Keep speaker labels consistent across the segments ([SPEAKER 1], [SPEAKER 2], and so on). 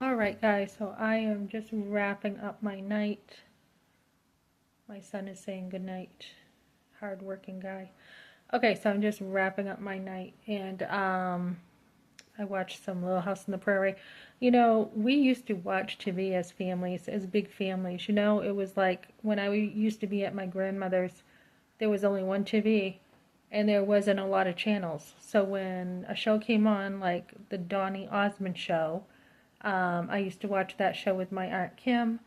[SPEAKER 1] Alright guys, so I am just wrapping up my night. My son is saying goodnight. Hard-working guy. Okay, so I'm just wrapping up my night, and I watched some Little House on the Prairie. You know, we used to watch TV as families, as big families. You know, it was like when I used to be at my grandmother's, there was only one TV, and there wasn't a lot of channels. So when a show came on, like the Donny Osmond show, I used to watch that show with my Aunt Kim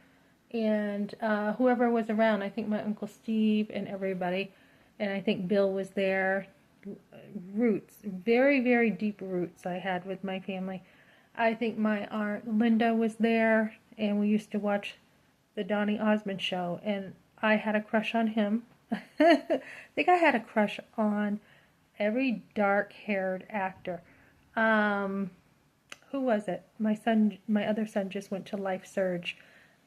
[SPEAKER 1] and whoever was around. I think my Uncle Steve and everybody. And I think Bill was there. Roots, very, very deep roots I had with my family. I think my Aunt Linda was there, and we used to watch the Donny Osmond show, and I had a crush on him. I think I had a crush on every dark-haired actor. Um, who was it? My other son just went to Life Surge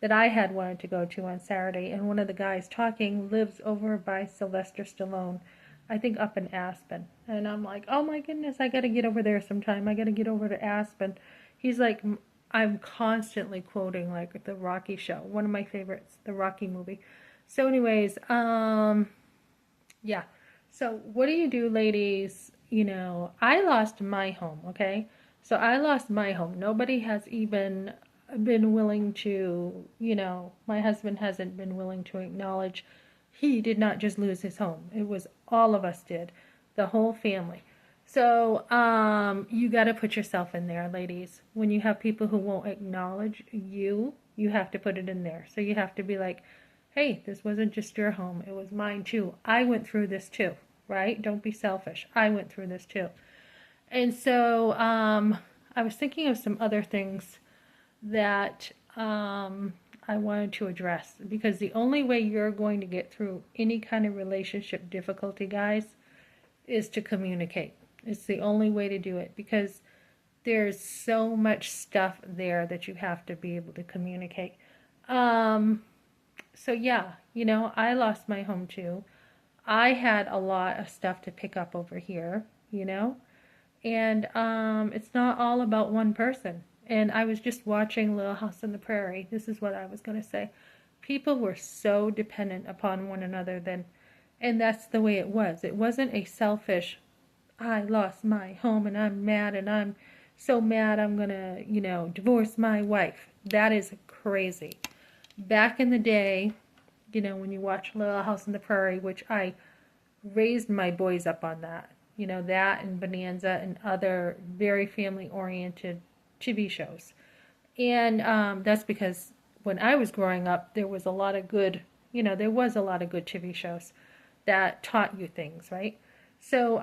[SPEAKER 1] that I had wanted to go to on Saturday, and one of the guys talking lives over by Sylvester Stallone, I think up in Aspen. And I'm like, oh my goodness, I got to get over there sometime. I got to get over to Aspen. He's like, I'm constantly quoting like the Rocky show, one of my favorites, the Rocky movie. So, anyways, yeah. So, what do you do, ladies? You know, I lost my home, okay? So, I lost my home. Nobody has even been willing to, my husband hasn't been willing to acknowledge he did not just lose his home. It was all of us did, the whole family. So, you got to put yourself in there, ladies. When you have people who won't acknowledge you, you have to put it in there. So, you have to be like, hey, this wasn't just your home, it was mine too. I went through this too, right? Don't be selfish. I went through this too. And so I was thinking of some other things that I wanted to address because the only way you're going to get through any kind of relationship difficulty, guys, is to communicate. It's the only way to do it because there's so much stuff there that you have to be able to communicate. Um, so yeah, I lost my home too. I had a lot of stuff to pick up over here, and it's not all about one person. And I was just watching Little House on the Prairie. This is what I was going to say. People were so dependent upon one another then, and that's the way it was. It wasn't a selfish, I lost my home and I'm mad and I'm so mad I'm going to, divorce my wife. That is crazy. Back in the day, when you watch Little House on the Prairie, which I raised my boys up on that, that and Bonanza and other very family oriented TV shows. And that's because when I was growing up, there was a lot of good, there was a lot of good TV shows that taught you things, right? So,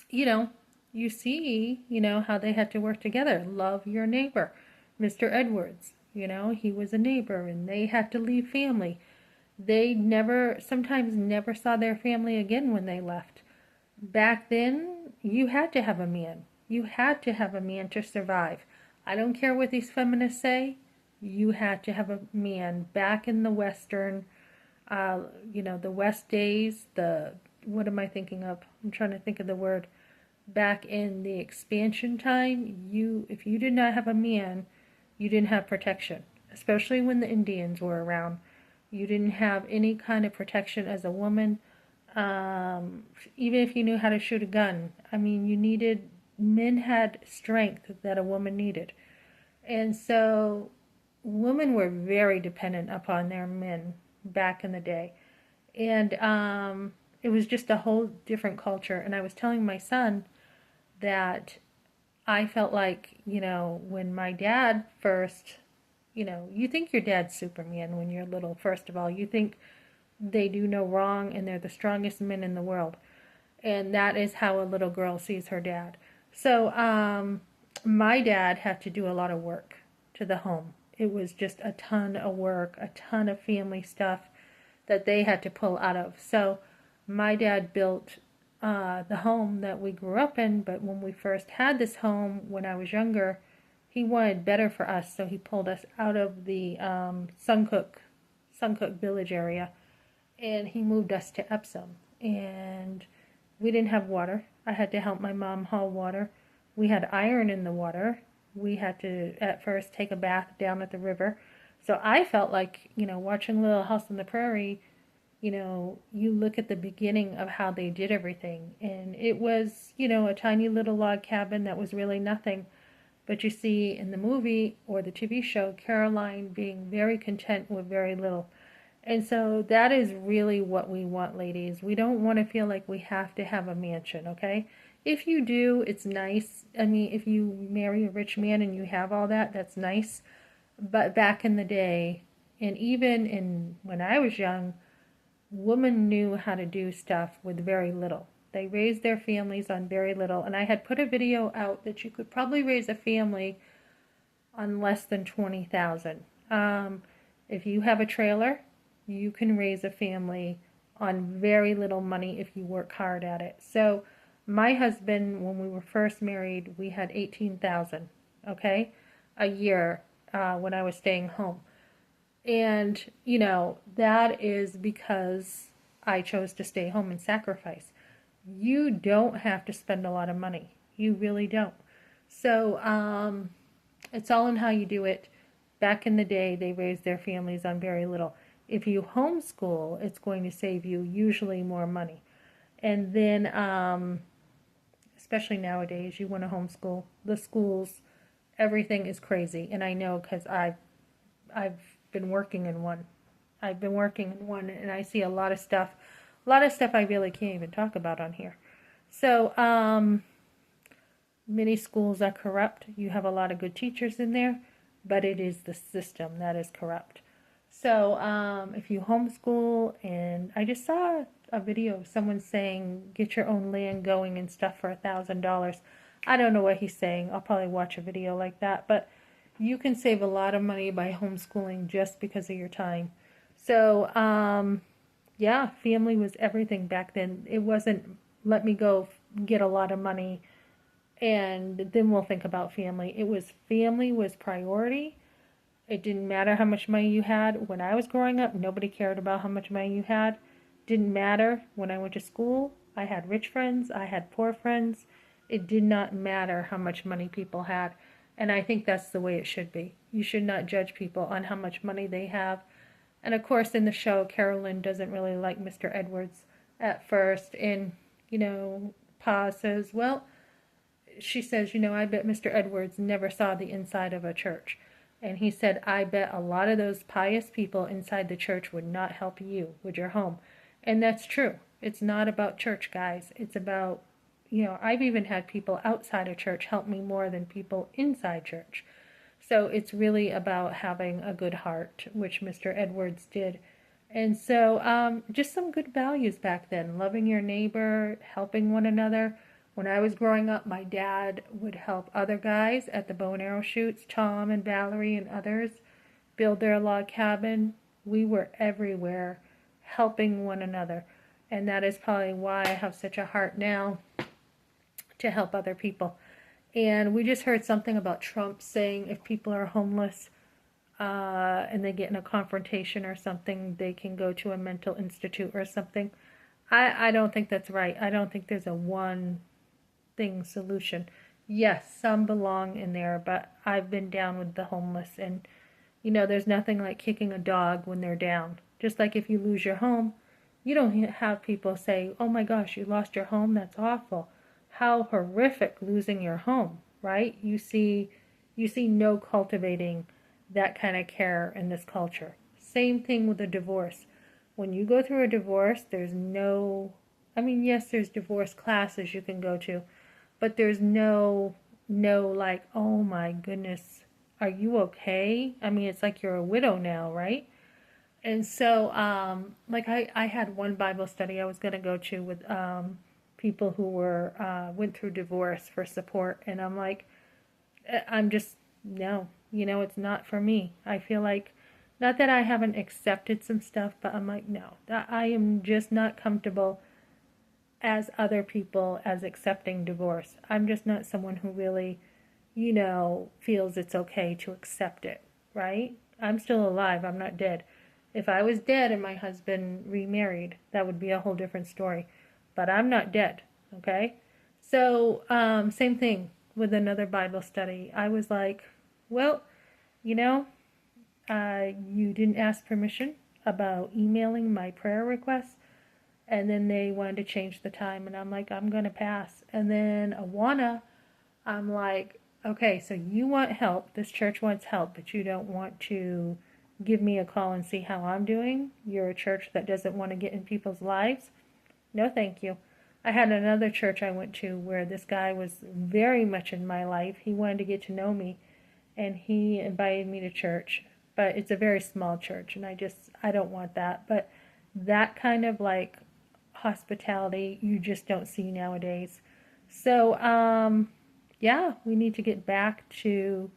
[SPEAKER 1] you know, you see, how they had to work together. Love your neighbor. Mr. Edwards, he was a neighbor and they had to leave family. They sometimes never saw their family again when they left. Back then, you had to have a man. You had to have a man to survive. I don't care what these feminists say. You had to have a man back in the Western, the West days, what am I thinking of? I'm trying to think of the word. Back in the expansion time, if you did not have a man, you didn't have protection, especially when the Indians were around. You didn't have any kind of protection as a woman, even if you knew how to shoot a gun. I mean, men had strength that a woman needed. And so women were very dependent upon their men back in the day. And it was just a whole different culture. And I was telling my son that I felt like, when my dad first, you think your dad's Superman when you're little, first of all. You think they do no wrong and they're the strongest men in the world. And that is how a little girl sees her dad. So, my dad had to do a lot of work to the home. It was just a ton of work, a ton of family stuff that they had to pull out of. So, my dad built the home that we grew up in, but when we first had this home when I was younger, he wanted better for us, so he pulled us out of the Suncook Village area, and he moved us to Epsom. And we didn't have water. I had to help my mom haul water. We had iron in the water. we had to at first take a bath down at the river. So I felt like, watching Little House on the Prairie, you look at the beginning of how they did everything. And it was, a tiny little log cabin that was really nothing. But you see in the movie or the TV show, Caroline being very content with very little. And so that is really what we want, ladies. We don't want to feel like we have to have a mansion, okay? If you do, it's nice. I mean, if you marry a rich man and you have all that, that's nice. But back in the day, and even in when I was young, women knew how to do stuff with very little. They raised their families on very little. And I had put a video out that you could probably raise a family on less than 20,000. If you have a trailer, you can raise a family on very little money if you work hard at it. So my husband, when we were first married, we had 18,000, okay, a year when I was staying home. And, that is because I chose to stay home and sacrifice. You don't have to spend a lot of money. You really don't. So, it's all in how you do it. Back in the day, they raised their families on very little. If you homeschool, it's going to save you usually more money. And then, especially nowadays, you want to homeschool. The schools, everything is crazy. And I know because I've been working in one. I've been working in one, and I see a lot of stuff. A lot of stuff I really can't even talk about on here. So, many schools are corrupt. You have a lot of good teachers in there, but it is the system that is corrupt. So if you homeschool, and I just saw a video of someone saying get your own land going and stuff for $1,000. I don't know what he's saying. I'll probably watch a video like that, but you can save a lot of money by homeschooling just because of your time. So yeah, family was everything back then. It wasn't let me go get a lot of money and then we'll think about family. It was family was priority. It didn't matter how much money you had. When I was growing up, nobody cared about how much money you had. Didn't matter when I went to school. I had rich friends, I had poor friends. It did not matter how much money people had. And I think that's the way it should be. You should not judge people on how much money they have. And of course, in the show, Carolyn doesn't really like Mr. Edwards at first. And, Pa says, well, she says, I bet Mr. Edwards never saw the inside of a church. And he said, I bet a lot of those pious people inside the church would not help you with your home. And that's true. It's not about church, guys. It's about, I've even had people outside of church help me more than people inside church. So it's really about having a good heart, which Mr. Edwards did. And so just some good values back then. Loving your neighbor, helping one another. When I was growing up, my dad would help other guys at the bow and arrow shoots, Tom and Valerie and others, build their log cabin. We were everywhere helping one another. And that is probably why I have such a heart now to help other people. And we just heard something about Trump saying if people are homeless and they get in a confrontation or something, they can go to a mental institute or something. I don't think that's right. I don't think there's a one thing solution. Yes, some belong in there, but I've been down with the homeless, and there's nothing like kicking a dog when they're down. Just like if you lose your home, you don't have people say, oh my gosh, you lost your home, that's awful. How horrific losing your home, right? You see no cultivating that kind of care in this culture. Same thing with a divorce. When you go through a divorce, there's no, yes, there's divorce classes you can go to, but there's no like, oh my goodness, are you okay? It's like you're a widow now, right? And so, like I had one Bible study I was going to go to with people who went through divorce for support, and I'm like, I'm just, no, it's not for me. I feel like, not that I haven't accepted some stuff, but I'm like, no, I am just not comfortable as other people as accepting divorce. I'm just not someone who really, feels it's okay to accept it, right? I'm still alive. I'm not dead. If I was dead and my husband remarried, that would be a whole different story. But I'm not dead, okay? So, same thing. with another Bible study. I was like, well, you know, you didn't ask permission about emailing my prayer requests. And then they wanted to change the time. And I'm like, I'm going to pass. And then Awana, I'm like, okay, so you want help. This church wants help, but you don't want to give me a call and see how I'm doing. You're a church that doesn't want to get in people's lives. No, thank you. I had another church I went to where this guy was very much in my life. He wanted to get to know me, and he invited me to church. But it's a very small church, and I don't want that. But that kind of like hospitality you just don't see nowadays. So, yeah, we need to get back to,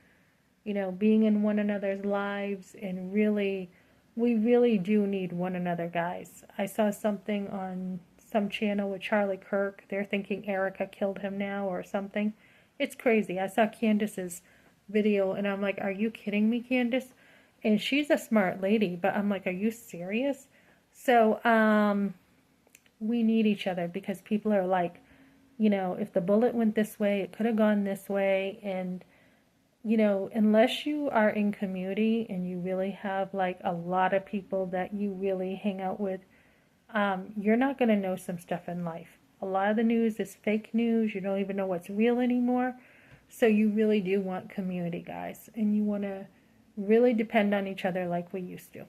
[SPEAKER 1] being in one another's lives and really, we really do need one another, guys. I saw something on some channel with Charlie Kirk. They're thinking Erica killed him now or something. It's crazy. I saw Candace's video and I'm like, are you kidding me, Candace? And she's a smart lady, but I'm like, are you serious? So, we need each other because people are like, if the bullet went this way, it could have gone this way. And, unless you are in community and you really have like a lot of people that you really hang out with, you're not going to know some stuff in life. A lot of the news is fake news. You don't even know what's real anymore. So you really do want community, guys. And you want to really depend on each other like we used to.